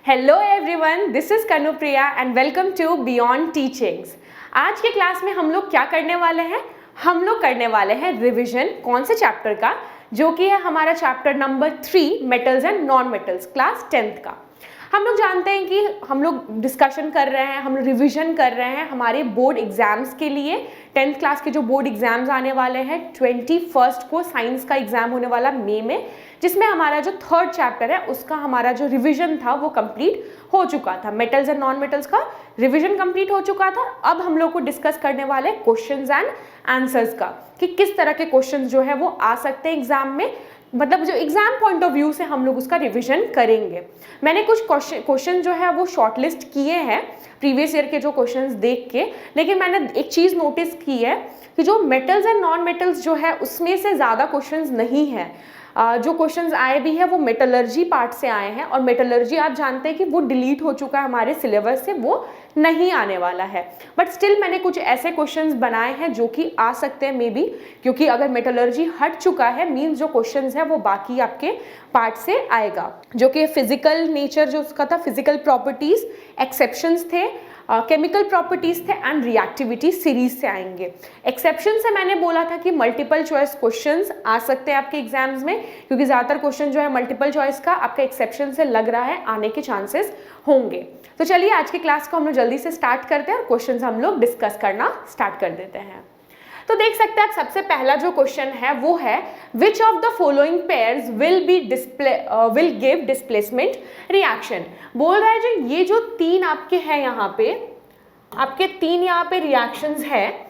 Hello everyone, this is Kanupriya and welcome to beyond teachings. आज के class में हम लोग क्या करने वाले हैं? हम लोग करने वाले हैं रिवीजन। कौन से चैप्टर का? जो कि है हमारा chapter number 3 metals and non metals, class 10th का। हम लोग जानते हैं कि हम लोग डिस्कशन कर रहे हैं, हम लोग रिवीजन कर रहे हैं हमारे बोर्ड एग्जाम्स के लिए। 10th क्लास के जो बोर्ड एग्जाम्स आने वाले हैं, 21 को साइंस का एग्जाम होने वाला मई में, जिसमें हमारा जो 3rd चैप्टर है उसका हमारा जो रिवीजन था वो कंप्लीट हो चुका था। मेटल्स एंड नॉन मेटल्स का रिवीजन कंप्लीट हो चुका था। अब हम लोग को डिस्कस करने वाले क्वेश्चंस एंड आंसर्स का, कि किस तरह के क्वेश्चंस जो है वो आ सकते हैं एग्जाम में, मतलब जो एग्जाम पॉइंट ऑफ व्यू से हम लोग उसका रिवीजन करेंगे। मैंने कुछ क्वेश्चन जो है वो शॉर्टलिस्ट किए हैं प्रीवियस ईयर के जो क्वेश्चंस देख के, लेकिन मैंने एक चीज़ नोटिस की है कि जो मेटल्स एंड नॉन मेटल्स जो है उसमें से ज़्यादा क्वेश्चंस नहीं है। जो क्वेश्चंस आए भी है वो मेटलर्जी पार्ट से आए हैं, और मेटलर्जी आप जानते हैं कि वो डिलीट हो चुका है हमारे सिलेबस से, वो नहीं आने वाला है। बट स्टिल मैंने कुछ ऐसे क्वेश्चंस बनाए हैं जो कि आ सकते हैं मे बी, क्योंकि अगर मेटलर्जी हट चुका है मीन्स जो क्वेश्चंस है वो बाकी आपके पार्ट से आएगा, जो कि फिजिकल नेचर जो उसका था, फिजिकल प्रॉपर्टीज, एक्सेप्शंस थे, केमिकल प्रॉपर्टीज थे एंड रिएक्टिविटी सीरीज से आएंगे। एक्सेप्शन से मैंने बोला था कि मल्टीपल चॉइस क्वेश्चंस आ सकते हैं आपके एग्जाम्स में, क्योंकि ज़्यादातर क्वेश्चन जो है मल्टीपल चॉइस का आपका एक्सेप्शन से लग रहा है आने के चांसेस होंगे। तो चलिए आज के क्लास को हम लोग जल्दी से स्टार्ट करते हैं और क्वेश्चन हम लोग डिस्कस करना स्टार्ट कर देते हैं। तो देख सकते हैं आप, सबसे पहला जो क्वेश्चन है वो है which of the following pairs will give displacement reaction. बोल रहा है जो ये जो तीन आपके हैं यहाँ पे, आपके तीन यहाँ पे रिएक्शंस है,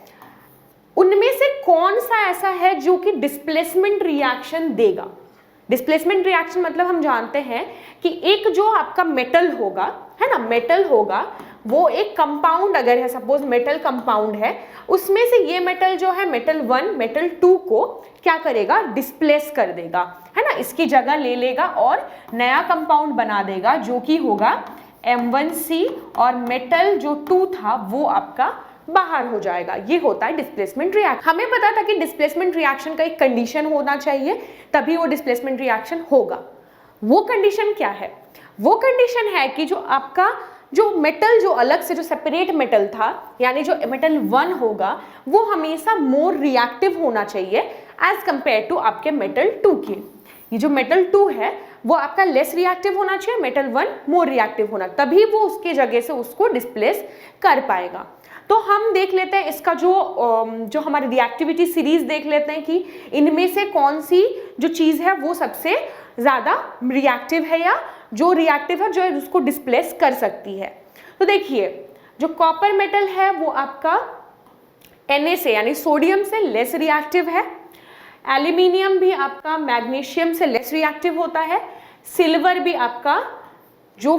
उनमें से कौन सा ऐसा है जो कि डिस्प्लेसमेंट रिएक्शन देगा। डिस्प्लेसमेंट रिएक्शन मतलब हम जानते हैं कि एक जो आपका मेटल होगा, है ना, मेटल होगा, वो एक कंपाउंड अगर है, सपोज मेटल कंपाउंड है, उसमें से ये मेटल जो है मेटल 1 मेटल 2 को क्या करेगा, डिस्प्लेस कर देगा, है ना, इसकी जगह ले लेगा और नया कंपाउंड बना देगा जो कि होगा M1C, और मेटल जो 2 था वो आपका बाहर हो जाएगा। ये होता है डिस्प्लेसमेंट रिएक्शन। हमें पता था कि डिस्प्लेसमेंट रिएक्शन का एक कंडीशन होना चाहिए, तभी वो डिस्प्लेसमेंट रिएक्शन होगा। वो कंडीशन क्या है? वो कंडीशन है कि जो आपका जो मेटल जो अलग से जो सेपरेट मेटल था, यानी जो मेटल 1 होगा, वो हमेशा मोर रिएक्टिव होना चाहिए एज कंपेयर टू आपके मेटल 2 के। ये जो मेटल 2 है वो आपका लेस रिएक्टिव होना चाहिए, मेटल 1 मोर रिएक्टिव होना, तभी वो उसके जगह से उसको डिस्प्लेस कर पाएगा। तो हम देख लेते हैं इसका जो हमारी रिएक्टिविटी सीरीज देख लेते हैं कि इनमें से कौन सी जो चीज़ है वो सबसे ज़्यादा रिएक्टिव है, या जो रिएक्टिव है जो है उसको डिस्प्लेस कर सकती है। तो देखिए, जो कॉपर मेटल है वो आपका Na से यानी सोडियम से लेस रिएक्टिव है। एल्यूमिनियम भी आपका मैग्नीशियम से लेस रिएक्टिव होता है। सिल्वर भी आपका जो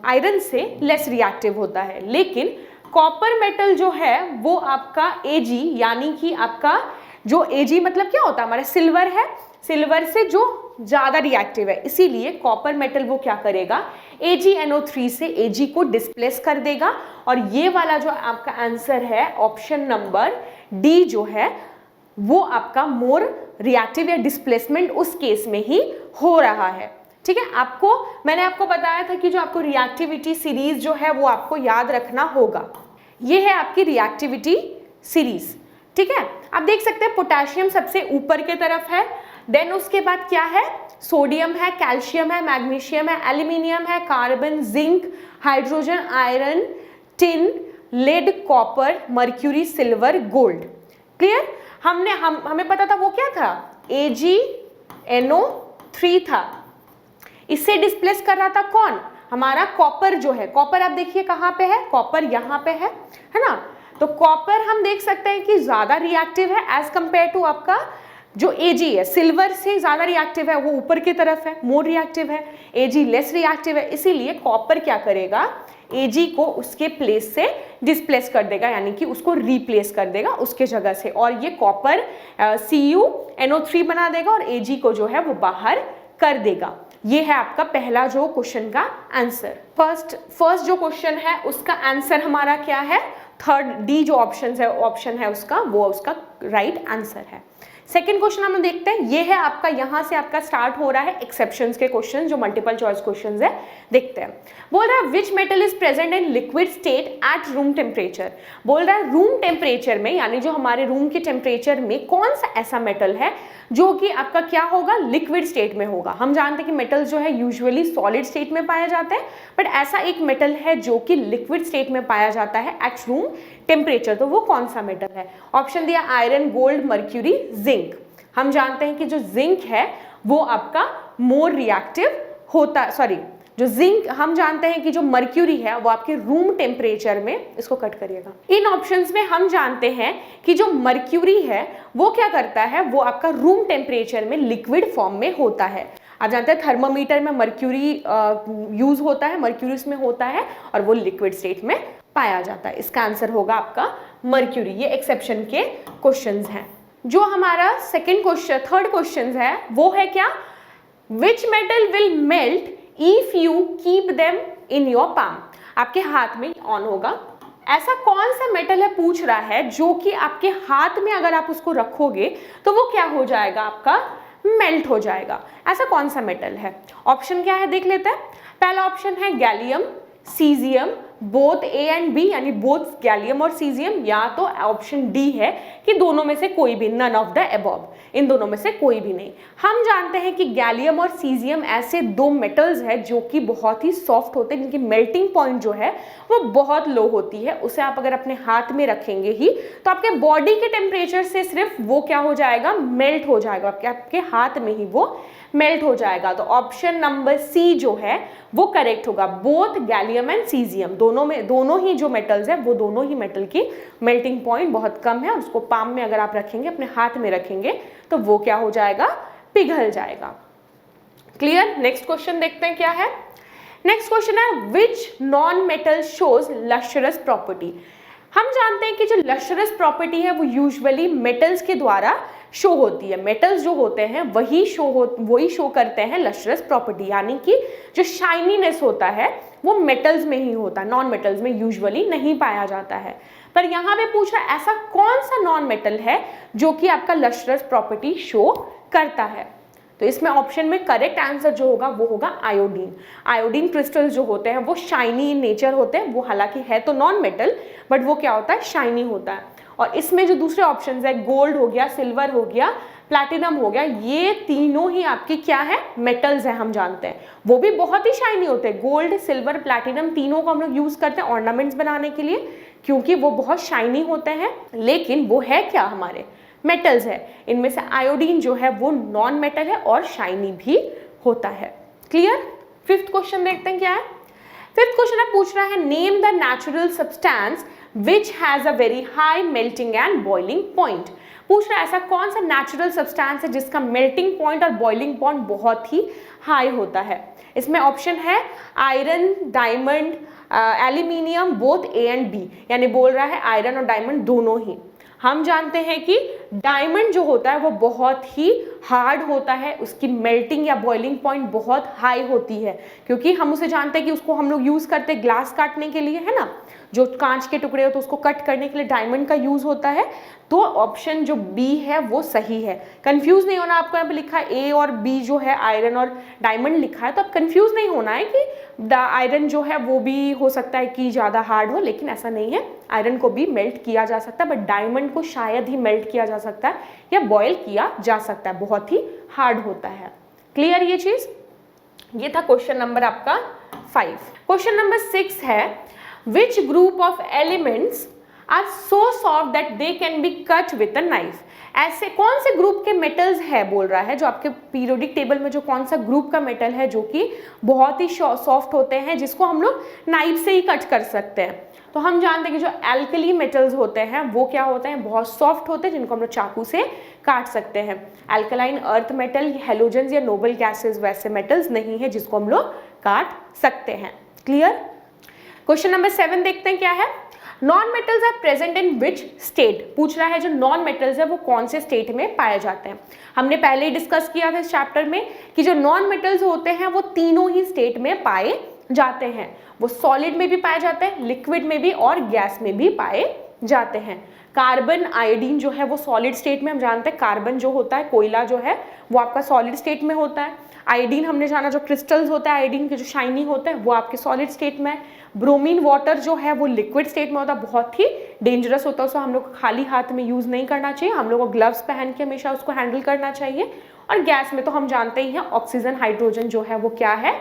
आयरन से लेस रिएक्टिव होता है। लेकिन कॉपर मेटल जो है वो आपका Ag, यानी कि आपका जो Ag मतलब क्या होता है, हमारा सिल्वर है, सिल्वर से जो ज़्यादा रिएक्टिव है, इसीलिए कॉपर मेटल वो क्या करेगा, AgNO3 से Ag को डिस्प्लेस कर देगा। और ये वाला जो आपका आंसर है ऑप्शन नंबर डी जो है वो आपका मोर रिएक्टिव या डिस्प्लेसमेंट उस केस में ही हो रहा है। ठीक है, मैंने आपको बताया था कि जो आपको रिएक्टिविटी सीरीज जो है वो आपको याद रखना होगा। ये है आपकी रिएक्टिविटी सीरीज। ठीक है, आप देख सकते हैं पोटेशियम सबसे ऊपर के तरफ है, देन उसके बाद क्या है, सोडियम है, कैल्शियम है, मैग्नीशियम है, एल्यूमिनियम है, carbon, zinc, hydrogen, iron, tin, lead, copper, mercury, silver, gold. Clear? हमें पता था वो क्या था, AgNO3 था। इससे डिस्प्लेस कर रहा था कौन, हमारा कॉपर जो है। कॉपर आप देखिए कहाँ पे है, कॉपर यहाँ पे है ना। तो कॉपर हम देख सकते हैं कि ज्यादा रिएक्टिव है एज कंपेयर टू आपका जो Ag है, सिल्वर से ज्यादा रिएक्टिव है, वो ऊपर की तरफ है, मोर रिएक्टिव है। Ag लेस रिएक्टिव है, इसीलिए कॉपर क्या करेगा, Ag को उसके प्लेस से डिस्प्लेस कर देगा, यानी कि उसको रिप्लेस कर देगा उसके जगह से, और ये कॉपर CuNO3 बना देगा और Ag को जो है वो बाहर कर देगा। ये है आपका पहला जो क्वेश्चन का आंसर। फर्स्ट जो क्वेश्चन है उसका आंसर हमारा क्या है, 3rd डी जो ऑप्शन है उसका, वो उसका राइट आंसर है। सेकंड क्वेश्चन हम देखते हैं, ये है आपका, यहां से आपका स्टार्ट हो रहा है एक्सेप्शंस के क्वेश्चन, जो मल्टीपल चॉइस क्वेश्चंस है। देखते हैं, बोल रहा है which metal is present in liquid state at room temperature. बोल रहा है रूम टेम्परेचर में, यानी जो हमारे रूम के टेम्परेचर में कौन सा ऐसा मेटल है जो कि आपका क्या होगा, लिक्विड स्टेट में होगा। हम जानते हैं कि मेटल जो है यूजुअली सॉलिड स्टेट में पाया जाता है, बट ऐसा एक मेटल है जो कि लिक्विड स्टेट में पाया जाता है एट रूम टेम्परेचर। तो वो कौन सा मेटल है? ऑप्शन दिया आयरन, गोल्ड, मर्क्यूरी, जिंक। हम जानते हैं कि जो जिंक है वो आपका मोर रिएक्टिव होता, सॉरी जो जिंक, हम जानते हैं कि जो मर्क्यूरी है वो आपके रूम टेम्परेचर में, इसको कट करिएगा, इन ऑप्शंस में हम जानते हैं कि जो मर्क्यूरी है वो क्या करता है, वो आपका रूम टेम्परेचर में लिक्विड फॉर्म में होता है। आप जानते हैं थर्मोमीटर में मर्क्यूरी यूज होता है, मर्क्यूरी उसमें होता है और वो लिक्विड स्टेट में पाया जाता है। इसका आंसर होगा आपका मर्क्यूरी। ये एक्सेप्शन के क्वेश्चंस हैं। जो हमारा सेकंड क्वेश्चन, थर्ड क्वेश्चन है वो है क्या, which metal will melt if you keep them in your palm. आपके हाथ में ऑन होगा, ऐसा कौन सा मेटल है पूछ रहा है जो कि आपके हाथ में अगर आप उसको रखोगे तो वो क्या हो जाएगा, आपका मेल्ट हो जाएगा। ऐसा कौन सा मेटल है? ऑप्शन क्या है देख लेते हैं। पहला ऑप्शन है gallium, caesium, both A and B, यानी बोथ गैलियम और सीजियम, या तो ऑप्शन डी है कि दोनों में से कोई भी, नन ऑफ द अबव, इन दोनों में से कोई भी नहीं। हम जानते हैं कि गैलियम और सीजियम ऐसे दो मेटल्स हैं जो कि बहुत ही सॉफ्ट होते हैं, जिनकी मेल्टिंग पॉइंट जो है वो बहुत लो होती है। उसे आप अगर अपने हाथ में रखेंगे ही तो आपके बॉडी के टेम्परेचर से सिर्फ वो क्या हो जाएगा, मेल्ट हो जाएगा, आपके हाथ में ही वो मेल्ट हो जाएगा। तो ऑप्शन नंबर सी जो है वो करेक्ट होगा, बोथ गैलियम एंड सीजियम, दोनों ही जो मेटल्स है वो दोनों ही मेटल की मेल्टिंग पॉइंट बहुत कम है और उसको पाम में अगर आप रखेंगे, अपने हाथ में रखेंगे, तो वो क्या हो जाएगा, पिघल जाएगा। क्लियर? नेक्स्ट क्वेश्चन देखते हैं क्या है। नेक्स्ट क्वेश्चन है which non metal shows lustrous property. हम जानते हैं कि जो लस्ट्रस प्रॉपर्टी है वो यूजुअली मेटल्स के द्वारा शो होती है। मेटल्स जो होते हैं वही शो करते हैं लस्ट्रस प्रॉपर्टी, यानी कि जो शाइनीनेस होता है वो मेटल्स में ही होता है, नॉन मेटल्स में यूजुअली नहीं पाया जाता है। पर यहाँ पे पूछ रहा है ऐसा कौन सा नॉन मेटल है जो कि आपका लस्ट्रस प्रॉपर्टी शो करता है। तो इसमें ऑप्शन में करेक्ट आंसर जो होगा वो होगा आयोडीन। आयोडीन क्रिस्टल्स जो होते हैं वो शाइनी इन नेचर होते हैं, वो हालांकि है तो नॉन मेटल, बट वो क्या होता है, शाइनी होता है। और इसमें जो दूसरे ऑप्शंस है, गोल्ड हो गया, सिल्वर हो गया, प्लैटिनम हो गया, ये तीनों ही आपकी क्या है, मेटल्स है। हम जानते हैं वो भी बहुत ही शाइनी होते हैं। गोल्ड, सिल्वर, प्लैटिनम तीनों को हम लोग यूज करते हैं ऑर्नामेंट्स बनाने के लिए, क्योंकि वो बहुत शाइनी होते हैं, लेकिन वो है क्या, हमारे मेटल्स है। इनमें से आयोडीन जो है वो नॉन मेटल है और शाइनी भी होता है। क्लियर? फिफ्थ क्वेश्चन देखते हैं क्या है। फिफ्थ क्वेश्चन है, पूछ रहा है name the natural substance which has a very high melting and boiling point. पूछ रहा है ऐसा कौन सा नेचुरल सब्सटेंस है जिसका मेल्टिंग पॉइंट और बॉइलिंग पॉइंट बहुत ही हाई होता है। इसमें ऑप्शन है iron, diamond, aluminium, both A and B, यानी बोल रहा है आयरन और डायमंड दोनों ही। हम जानते हैं कि डायमंड जो होता है वो बहुत ही हार्ड होता है, उसकी मेल्टिंग या बॉइलिंग पॉइंट बहुत हाई होती है, क्योंकि हम उसे जानते हैं कि उसको हम लोग यूज करते हैं ग्लास काटने के लिए, है ना, जो कांच के टुकड़े हो तो उसको कट करने के लिए डायमंड का यूज होता है। तो ऑप्शन जो बी है वो सही है। कंफ्यूज नहीं होना, आपको यहाँ पे लिखा है ए और बी जो है आयरन और डायमंड लिखा है, तो आप कंफ्यूज नहीं होना है कि आयरन जो है वो भी हो सकता है कि ज़्यादा हार्ड हो, लेकिन ऐसा नहीं है। आयरन को भी मेल्ट किया जा सकता है, बट डायमंड को शायद ही मेल्ट किया जा सकता है या बॉयल किया जा सकता है, बहुत ही हार्ड होता है। क्लियर ये चीज़? ये था क्वेश्चन नंबर आपका 5। क्वेश्चन नंबर 6 है which group of elements are so soft that they can be cut with a knife। ऐसे कौन से ग्रुप के मेटल्स है बोल रहा है, जो आपके पीरियोडिक टेबल में जो कौन सा ग्रुप का मेटल है जो कि बहुत ही सॉफ्ट होते हैं, जिसको हम लोग नाइफ से ही कट कर सकते हैं। तो हम जानते हैं कि जो एल्कली मेटल्स होते हैं वो क्या होते हैं, बहुत सॉफ्ट होते हैं, जिनको हम लोग चाकू से काट सकते हैं। एल्कलाइन अर्थ मेटल, हेलोजेंस या नोबल गैसेस वैसे मेटल्स नहीं है जिसको हम लोग काट सकते हैं। क्लियर? क्वेश्चन नंबर 7 देखते हैं क्या है। Non metals are present in which state. पूछ रहा है जो नॉन मेटल्स है वो कौन से स्टेट में पाए जाते हैं। हमने पहले ही डिस्कस किया था इस चैप्टर में कि जो नॉन मेटल्स होते हैं वो तीनों ही स्टेट में पाए जाते हैं। वो सॉलिड में भी पाए जाते हैं, लिक्विड में भी और गैस में भी पाए जाते हैं। कार्बन आयोडीन जो है वो सॉलिड स्टेट में, हम जानते हैं कार्बन जो होता है, कोयला जो है वो आपका सॉलिड स्टेट में होता है। आयोडीन हमने जाना जो क्रिस्टल्स होता है आयोडीन के जो शाइनी होते हैं वो आपके सॉलिड स्टेट में है। ब्रोमीन वाटर जो है वो लिक्विड स्टेट में होता है, बहुत ही डेंजरस होता है, उसको हम लोग को खाली हाथ में यूज नहीं करना चाहिए, हम लोग को ग्लव्स पहन के हमेशा उसको हैंडल करना चाहिए। और गैस में तो हम जानते ही हैं ऑक्सीजन हाइड्रोजन जो है वो क्या है,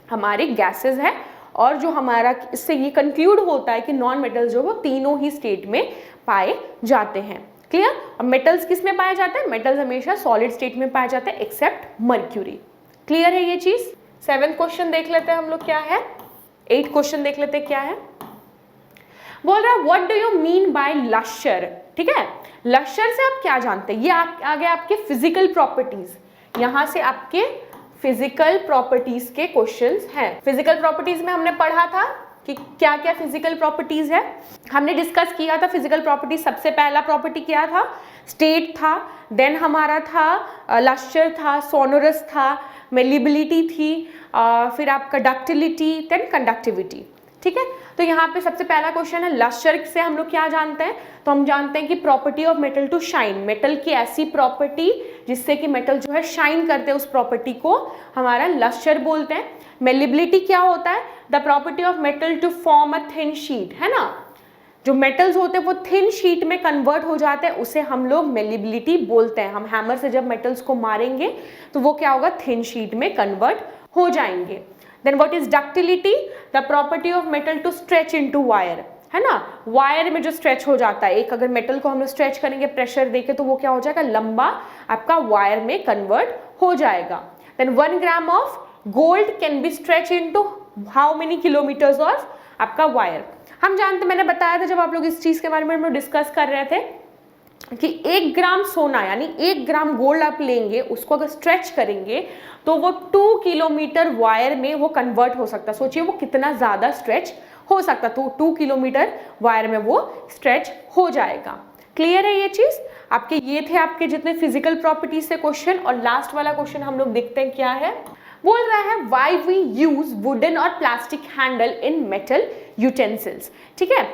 हमारे गैसेज है। और जो हमारा इससे ये कंक्लूड होता है कि नॉन मेटल्स जो वो तीनों ही स्टेट में पाए जाते हैं। क्लियर? अब मेटल्स किस में पाए जाते हैं? मेटल्स हमेशा सॉलिड स्टेट में पाए जाते हैं एक्सेप्ट मर्क्यूरी। क्लियर है ये चीज? 7th क्वेश्चन देख लेते हैं हम लोग क्या है। 8th क्वेश्चन देख लेते हैं क्या है। बोल रहा है what do you mean by lustre. ठीक है, लश्चर से आप क्या जानते हैं? ये आगे आपके फिजिकल प्रॉपर्टीज, यहां से आपके फिजिकल प्रॉपर्टीज के क्वेश्चंस हैं। फिजिकल प्रॉपर्टीज में हमने पढ़ा था कि क्या क्या फिजिकल प्रॉपर्टीज है, हमने डिस्कस किया था फिजिकल प्रॉपर्टीज। सबसे पहला प्रॉपर्टी क्या था? स्टेट था, देन हमारा था लश्चर था, सोनोरस था, मेलिबिलिटी थी, फिर आपका डक्टिलिटी, देन कंडक्टिविटी। ठीक है, तो यहाँ पे सबसे पहला क्वेश्चन है लश्चर से हम लोग क्या जानते हैं? तो हम जानते हैं कि property of metal to shine, metal की ऐसी प्रॉपर्टी जिससे कि मेटल जो है शाइन करते हैं, उस प्रॉपर्टी को हमारा लश्चर बोलते हैं। मेलिबिलिटी क्या होता है? The property of metal to form a thin sheet, है ना, जो मेटल्स होते हैं वो थिन शीट में कन्वर्ट हो जाते हैं, उसे हम लोग मेलिबिलिटी बोलते हैं। हम हैमर से जब मेटल्स को मारेंगे तो वो क्या होगा? थिन शीट में कन्वर्ट हो जाएंगे। Then what is ductility? The property of metal to stretch into wire, है ना, वायर में जो स्ट्रेच हो जाता है, एक अगर मेटल को हम लोग स्ट्रेच करेंगे प्रेशर देके तो वो क्या हो जाएगा? लंबा आपका वायर में कन्वर्ट हो जाएगा। Then 1 gram of gold can be stretch into how many kilometres of आपका वायर। हम जानते, मैंने बताया था जब आप लोग इस चीज के बारे में हम लोग डिस्कस कर रहे थे कि 1 ग्राम सोना यानी 1 ग्राम गोल्ड आप लेंगे, उसको अगर स्ट्रेच करेंगे तो वो 2 किलोमीटर वायर में वो कन्वर्ट हो सकता है। सोचिए वो कितना ज्यादा स्ट्रेच हो सकता, तो 2 किलोमीटर वायर में वो स्ट्रेच हो जाएगा। क्लियर है ये चीज? आपके ये थे आपके जितने फिजिकल प्रॉपर्टीज से क्वेश्चन। और लास्ट वाला क्वेश्चन हम लोग देखते हैं क्या है। बोल रहा है व्हाई वी यूज वुडन और plastic handle in metal utensils. ठीक है,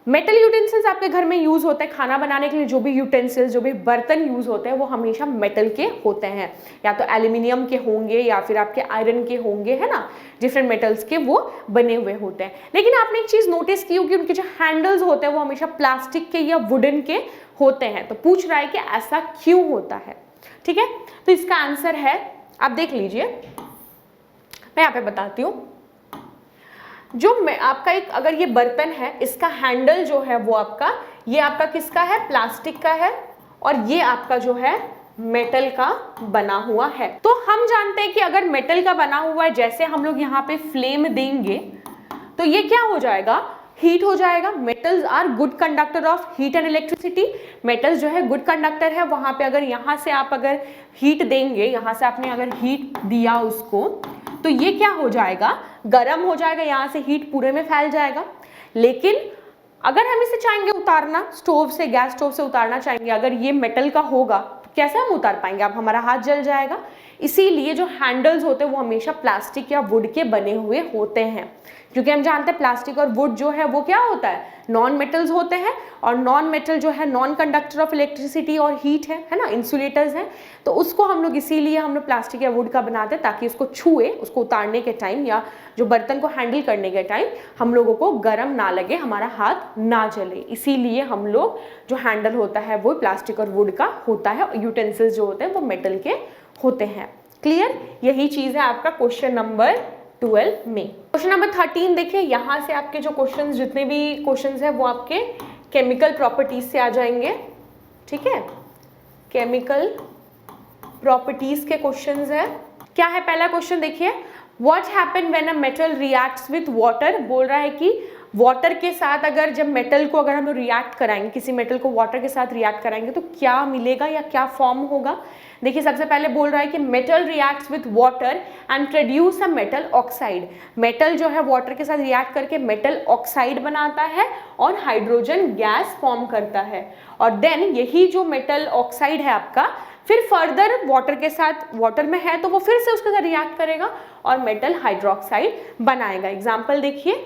मेटल यूटेंसिल्स आपके घर में यूज होते हैं खाना बनाने के लिए, जो भी यूटेंसिल्स, जो भी बर्तन यूज होते हैं वो हमेशा मेटल के होते हैं, या तो एल्यूमिनियम के होंगे या फिर आपके आयरन के होंगे, है ना, डिफरेंट मेटल्स के वो बने हुए होते हैं। लेकिन आपने एक चीज नोटिस की होगी, उनके जो हैंडल्स होते हैं वो हमेशा प्लास्टिक के या वुडन के होते हैं। तो पूछ रहा है कि ऐसा क्यों होता है। ठीक है, तो इसका आंसर है, आप देख लीजिए, मैं यहाँ पे बताती हूँ। जो आपका एक अगर ये बर्तन है, इसका हैंडल जो है वो आपका, ये आपका किसका है? प्लास्टिक का है, और ये आपका जो है मेटल का बना हुआ है। तो हम जानते हैं कि अगर मेटल का बना हुआ है, जैसे हम लोग यहाँ पे फ्लेम देंगे तो ये क्या हो जाएगा? हीट हो जाएगा। Metals are good conductor of heat and electricity. Metals जो है गुड कंडक्टर है, वहां पे अगर यहाँ से आप अगर हीट देंगे, यहाँ से आपने अगर हीट दिया उसको, तो ये क्या हो जाएगा? गर्म हो जाएगा, यहाँ से हीट पूरे में फैल जाएगा। लेकिन अगर हम इसे चाहेंगे उतारना, स्टोव से, गैस स्टोव से उतारना चाहेंगे, अगर ये मेटल का होगा तो कैसे हम उतार पाएंगे? अब हमारा हाथ जल जाएगा। इसीलिए जो हैंडल्स होते हैं वो हमेशा प्लास्टिक या वुड के बने हुए होते हैं, क्योंकि हम जानते हैं प्लास्टिक और वुड जो है वो क्या होता है? नॉन मेटल्स होते हैं, और नॉन मेटल जो है नॉन कंडक्टर ऑफ इलेक्ट्रिसिटी और हीट है ना, इंसुलेटर्स हैं। तो उसको हम लोग इसीलिए हम लोग प्लास्टिक या वुड का बनाते हैं, ताकि उसको छुए, उसको उतारने के टाइम या जो बर्तन को हैंडल करने के टाइम हम लोगों को गर्म ना लगे, हमारा हाथ ना जले। इसीलिए हम लोग जो हैंडल होता है वो प्लास्टिक और वुड का होता है, और यूटेंसिल्स जो होते हैं वो मेटल के होते हैं। क्लियर? यही चीज है आपका क्वेश्चन नंबर 12 में। क्वेश्चन नंबर 13 देखिए, यहाँ से आपके जो क्वेश्चंस, जितने भी क्वेश्चंस हैं वो आपके केमिकल प्रॉपर्टीज से आ जाएंगे। ठीक है, केमिकल प्रॉपर्टीज के क्वेश्चंस है। क्या है पहला क्वेश्चन देखिए, what happen when a metal reacts with water. बोल रहा है कि वाटर के साथ अगर जब मेटल को अगर हम लोग रिएक्ट कराएंगे, किसी मेटल को वाटर के साथ रिएक्ट कराएंगे तो क्या मिलेगा या क्या फॉर्म होगा। देखिए सबसे पहले बोल रहा है कि metal reacts with water and produce a metal oxide. Metal जो है वाटर के साथ रिएक्ट करके मेटल ऑक्साइड बनाता है और हाइड्रोजन गैस फॉर्म करता है, और देन यही जो मेटल ऑक्साइड है आपका फिर फर्दर वाटर के साथ, वाटर में है तो वो फिर से उसके साथ रिएक्ट करेगा और मेटल हाइड्रोक्साइड बनाएगा। एग्जाम्पल देखिए,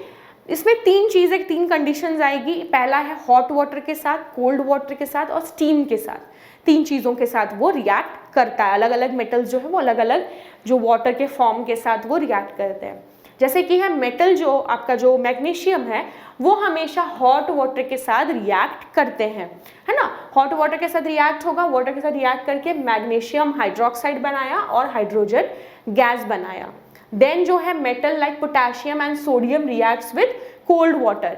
इसमें तीन चीज़ें, तीन कंडीशंस आएगी। पहला है हॉट वाटर के साथ, कोल्ड वाटर के साथ और स्टीम के साथ, तीन चीज़ों के साथ वो रिएक्ट करता है। अलग अलग मेटल्स जो है वो अलग अलग जो वाटर के फॉर्म के साथ वो रिएक्ट करते हैं। जैसे कि है मेटल जो आपका जो मैग्नीशियम है वो हमेशा हॉट वाटर के साथ रिएक्ट करते हैं, है ना। हॉट वाटर के साथ रिएक्ट होगा, वाटर के साथ रिएक्ट करके मैग्नीशियम हाइड्रोक्साइड बनाया और हाइड्रोजन गैस बनाया। देन जो है metal like potassium and sodium reacts with cold water.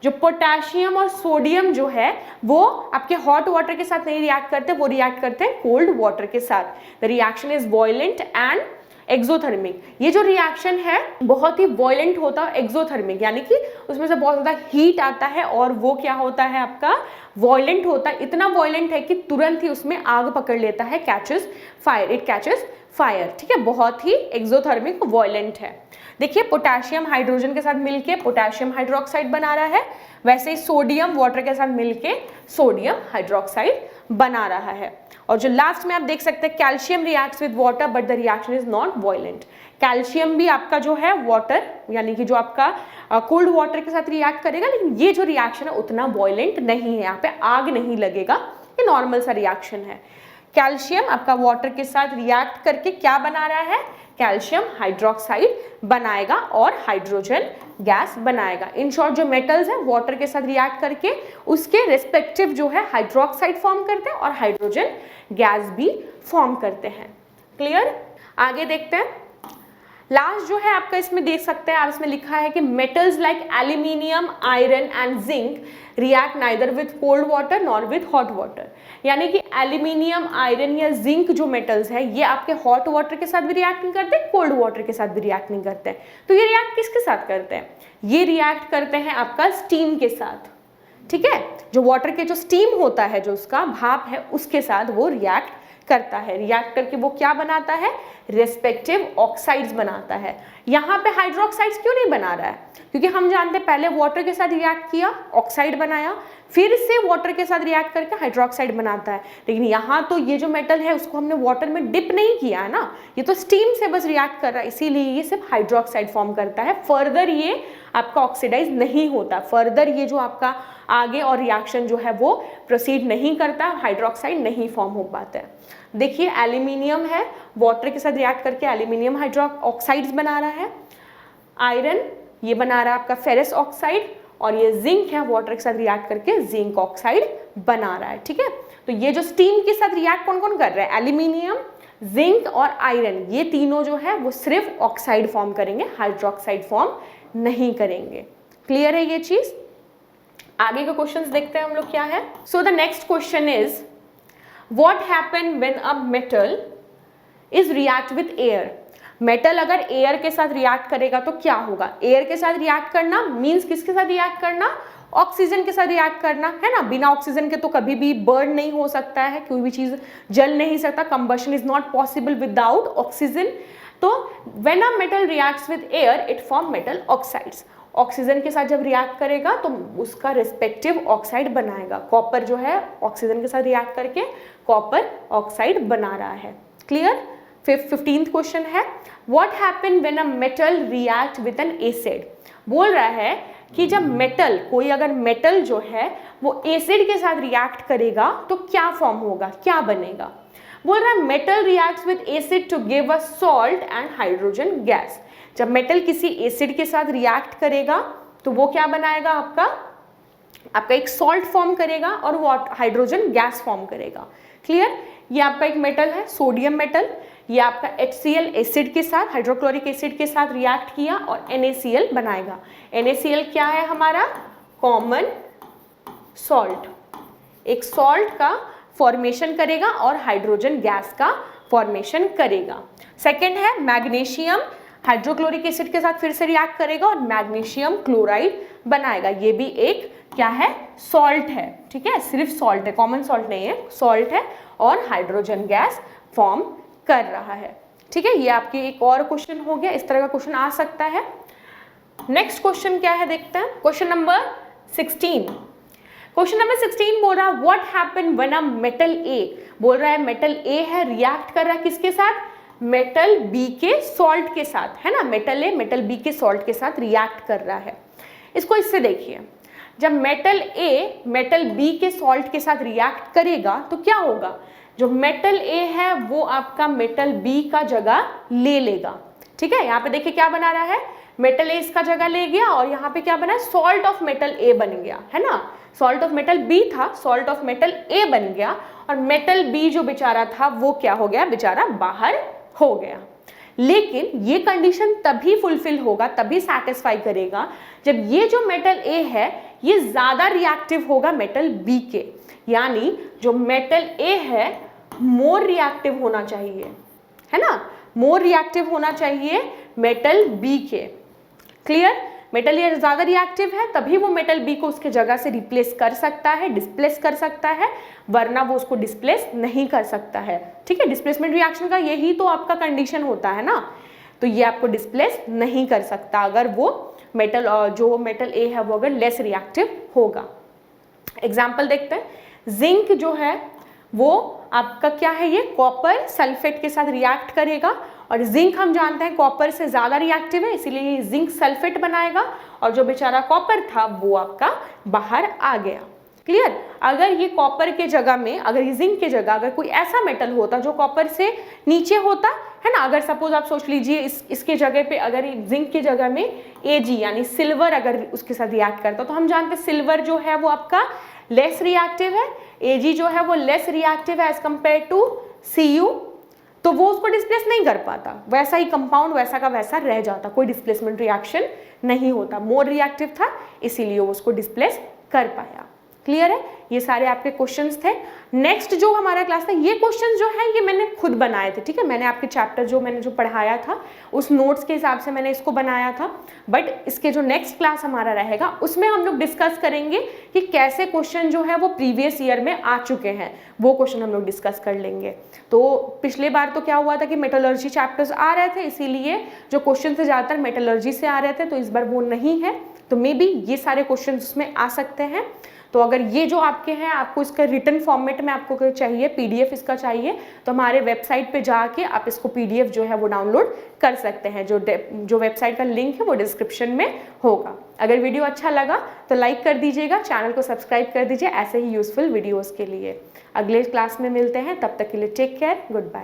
जो पोटेशियम और सोडियम जो है वो आपके हॉट वाटर के साथ नहीं रिएक्ट करते, वो रिएक्ट करते हैं कोल्ड वाटर के साथ। The reaction is violent and exothermic. ये जो रिएक्शन है बहुत ही वॉयलेंट होता है, एक्सोथर्मिक यानी कि उसमें से बहुत ज़्यादा हीट आता है और वो क्या होता है आपका वॉयलेंट होता है। इतना वॉयलेंट है कि तुरंत ही उसमें आग पकड़ लेता है, catches fire, it catches fire, ठीक है। बहुत ही एक्सोथर्मिक वॉयलेंट है। देखिए पोटेशियम हाइड्रोजन के साथ मिलके पोटेशियम हाइड्रोक्साइड बना रहा है, वैसे ही सोडियम वाटर के साथ मिलके सोडियम हाइड्रोक्साइड बना रहा है। और जो लास्ट में आप देख सकते हैं calcium reacts with water but the reaction is not violent. Calcium भी आपका जो है वाटर यानी कि जो आपका कोल्ड वाटर के साथ रिएक्ट करेगा, लेकिन ये जो रिएक्शन है उतना वॉयलेंट नहीं है, यहाँ पे आग नहीं लगेगा, ये नॉर्मल सा रिएक्शन है। कैल्शियम आपका वाटर के साथ रिएक्ट करके क्या बना रहा है, कैल्शियम हाइड्रोक्साइड बनाएगा और हाइड्रोजन गैस बनाएगा। इन शॉर्ट जो मेटल्स हैं वाटर के साथ रिएक्ट करके उसके रिस्पेक्टिव जो है हाइड्रोक्साइड फॉर्म करते हैं और हाइड्रोजन गैस भी फॉर्म करते हैं। क्लियर? आगे देखते हैं। लास्ट जो है आपका इसमें देख सकते हैं आप, इसमें लिखा है कि metals like aluminium, iron and zinc react neither with cold water nor with hot water. यानी कि एल्यूमिनियम, आयरन या जिंक जो मेटल्स है ये आपके हॉट वाटर के साथ भी रिएक्ट नहीं करते, कोल्ड वाटर के साथ भी रिएक्ट नहीं करते। तो ये रिएक्ट किसके साथ करते हैं, ये रिएक्ट करते हैं आपका स्टीम के साथ, ठीक है। जो वाटर के जो स्टीम होता है, जो उसका भाप है, उसके साथ वो रिएक्ट करता है। रिएक्ट करके वो क्या बनाता है, रेस्पेक्टिव ऑक्साइड्स बनाता है। यहाँ पे हाइड्रोक्साइड्स क्यों नहीं बना रहा है, क्योंकि हम जानते हैं पहले वाटर के साथ रिएक्ट किया, ऑक्साइड बनाया, फिर से वाटर के साथ रिएक्ट करके हाइड्रोक्साइड बनाता है। लेकिन यहाँ तो ये जो मेटल है उसको हमने वाटर में डिप नहीं किया है ना, ये तो स्टीम से बस रिएक्ट कर रहा है, इसीलिए ये सिर्फ हाइड्रोक्साइड फॉर्म करता है। फर्दर ये आपका ऑक्सीडाइज नहीं होता, फर्दर ये जो आपका आगे और रिएक्शन जो है वो प्रोसीड नहीं करता, हाइड्रोक्साइड नहीं फॉर्म हो पाता है। देखिए एल्यूमिनियम है, वाटर के साथ रिएक्ट करके एल्यूमिनियम हाइड्रोक्साइड्स बना रहा है। आयरन ये बना रहा है आपका फेरस ऑक्साइड, और ये जिंक है वाटर के साथ रिएक्ट करके जिंक ऑक्साइड बना रहा है, ठीक है। तो ये जो स्टीम के साथ रिएक्ट कौन कौन कर रहा है, एल्यूमिनियम, जिंक और आयरन, ये तीनों जो है वो सिर्फ ऑक्साइड फॉर्म करेंगे, हाइड्रोक्साइड फॉर्म नहीं करेंगे। क्लियर है ये चीज? आगे का क्वेश्चंस देखते हैं हम लोग क्या है। So the next question is what happen when a metal is react with air. Metal अगर एयर के साथ रिएक्ट करेगा तो क्या होगा। एयर के साथ रिएक्ट करना मीन्स किसके साथ रिएक्ट करना, ऑक्सीजन के साथ रिएक्ट करना, है ना। बिना ऑक्सीजन के तो कभी भी बर्न नहीं हो सकता है, कोई भी चीज जल नहीं सकता, combustion is not possible without oxygen. तो when a metal reacts with air it form metal oxides. Oxygen के साथ जब रिएक्ट करेगा तो उसका रिस्पेक्टिव ऑक्साइड बनाएगा। कॉपर जो है ऑक्सीजन के साथ रिएक्ट करके कॉपर ऑक्साइड बना रहा है। क्लियर? 15th क्वेश्चन है what happen when a metal react with N acid. बोल रहा है कि जब मेटल, कोई अगर मेटल जो है वो एसिड के साथ रिएक्ट करेगा तो क्या फॉर्म होगा, क्या बनेगा। बोल रहा है metal reacts with acid to give a salt and hydrogen gas. जब मेटल किसी एसिड के साथ रिएक्ट करेगा तो वो क्या बनाएगा, आपका एक सॉल्ट फॉर्म करेगा और वो हाइड्रोजन गैस फॉर्म करेगा। क्लियर? ये आपका एक मेटल है सोडियम मेटल, ये आपका HCl एसिड के साथ, हाइड्रोक्लोरिक एसिड के साथ रिएक्ट किया और NaCl बनाएगा। NaCl क्या है हमारा, कॉमन सॉल्ट, एक सॉल्ट का फॉर्मेशन करेगा और हाइड्रोजन गैस का फॉर्मेशन करेगा। सेकेंड है मैग्नीशियम, हाइड्रोक्लोरिक एसिड के साथ फिर से रिएक्ट करेगा और मैग्नीशियम क्लोराइड बनाएगा। ये भी एक क्या है, सॉल्ट है, ठीक है, सिर्फ सॉल्ट है, कॉमन सॉल्ट नहीं है, सॉल्ट है और हाइड्रोजन गैस फॉर्म कर रहा है। ठीक है, ये आपके एक और क्वेश्चन हो गया, इस तरह का क्वेश्चन आ सकता है। नेक्स्ट क्वेश्चन क्या है देखते हैं, क्वेश्चन नंबर 16। क्वेश्चन नंबर 16 बोल रहा है what happen when a metal a, बोल रहा है मेटल ए है, रिएक्ट कर रहा है किसके साथ, मेटल बी के सॉल्ट के साथ, है ना। मेटल ए मेटल बी के सॉल्ट के साथ रिएक्ट कर रहा है। इसको इससे देखिए, जब मेटल ए मेटल बी के सॉल्ट के साथ रिएक्ट करेगा तो क्या होगा, जो मेटल ए है वो आपका मेटल बी का जगह ले लेगा। ठीक है, यहाँ पे देखिए क्या बना रहा है, मेटल ए इसका जगह ले गया और यहाँ पे क्या बना है, सॉल्ट ऑफ मेटल ए बन गया, है ना। सॉल्ट ऑफ मेटल बी था, सॉल्ट ऑफ मेटल ए बन गया और मेटल बी जो बेचारा था वो क्या हो गया, बेचारा बाहर हो गया। लेकिन ये कंडीशन तभी फुलफिल होगा, तभी सेटिस्फाई करेगा जब ये जो मेटल ए है ये ज्यादा रिएक्टिव होगा मेटल बी के, यानी जो मेटल ए है मोर रिएक्टिव होना चाहिए, है ना, मोर रिएक्टिव होना चाहिए मेटल बी के। क्लियर, मेटल ए ज्यादा रिएक्टिव है तभी वो मेटल बी को उसके जगह से रिप्लेस कर सकता है, डिस्प्लेस कर सकता है, वरना वो उसको डिस्प्लेस नहीं कर सकता है। ठीक है, डिस्प्लेसमेंट रिएक्शन का यही तो आपका कंडीशन होता है ना, तो ये आपको डिस्प्लेस नहीं कर सकता अगर वो मेटल जो मेटल ए है वो अगर लेस रिएक्टिव होगा। एग्जाम्पल देखते हैं, जिंक जो है वो आपका क्या है, ये कॉपर सल्फेट के साथ रिएक्ट करेगा और जिंक हम जानते हैं कॉपर से ज्यादा रिएक्टिव है, इसीलिए ये जिंक सल्फेट बनाएगा और जो बेचारा कॉपर था वो आपका बाहर आ गया। क्लियर, अगर ये कॉपर के जगह में, अगर ये जिंक के जगह अगर कोई ऐसा मेटल होता जो कॉपर से नीचे होता, है ना, अगर सपोज आप सोच लीजिए इसके जगह पे अगर जिंक के जगह में Ag यानी सिल्वर अगर उसके साथ रिएक्ट करता, तो हम जानते हैं सिल्वर जो है वो आपका लेस रिएक्टिव है, Ag जो है वो लेस रिएक्टिव है एज कंपेयर टू Cu, तो वो उसको डिस्प्लेस नहीं कर पाता, वैसा ही कंपाउंड वैसा का वैसा रह जाता, कोई डिस्प्लेसमेंट रिएक्शन नहीं होता, मोर रिएक्टिव था इसीलिए वो उसको डिस्प्लेस कर पाया। क्लियर है, ये सारे आपके क्वेश्चंस थे। नेक्स्ट जो हमारा क्लास था, ये क्वेश्चंस जो है ये मैंने खुद बनाए थे। ठीक है, मैंने आपके चैप्टर जो मैंने जो पढ़ाया था उस नोट्स के हिसाब से मैंने इसको बनाया था, बट इसके जो नेक्स्ट क्लास हमारा रहेगा उसमें हम लोग डिस्कस करेंगे कि कैसे क्वेश्चन जो है वो प्रीवियस ईयर में आ चुके हैं, वो क्वेश्चन हम लोग डिस्कस कर लेंगे। तो पिछले बार तो क्या हुआ था कि मेटलर्जी चैप्टर्स आ रहे थे, इसीलिए जो क्वेश्चन थे ज़्यादातर मेटलर्जी से आ रहे थे, तो इस बार वो नहीं है, तो मे बी ये सारे क्वेश्चन उसमें आ सकते हैं। तो अगर ये जो आपके हैं आपको इसका रिटन फॉर्मेट में आपको चाहिए, पीडीएफ इसका चाहिए, तो हमारे वेबसाइट पे जाके आप इसको पीडीएफ जो है वो डाउनलोड कर सकते हैं, जो वेबसाइट का लिंक है वो डिस्क्रिप्शन में होगा। अगर वीडियो अच्छा लगा तो लाइक कर दीजिएगा, चैनल को सब्सक्राइब कर दीजिए ऐसे ही यूजफुल वीडियोज़ के लिए। अगले क्लास में मिलते हैं, तब तक के लिए टेक केयर, गुड बाय।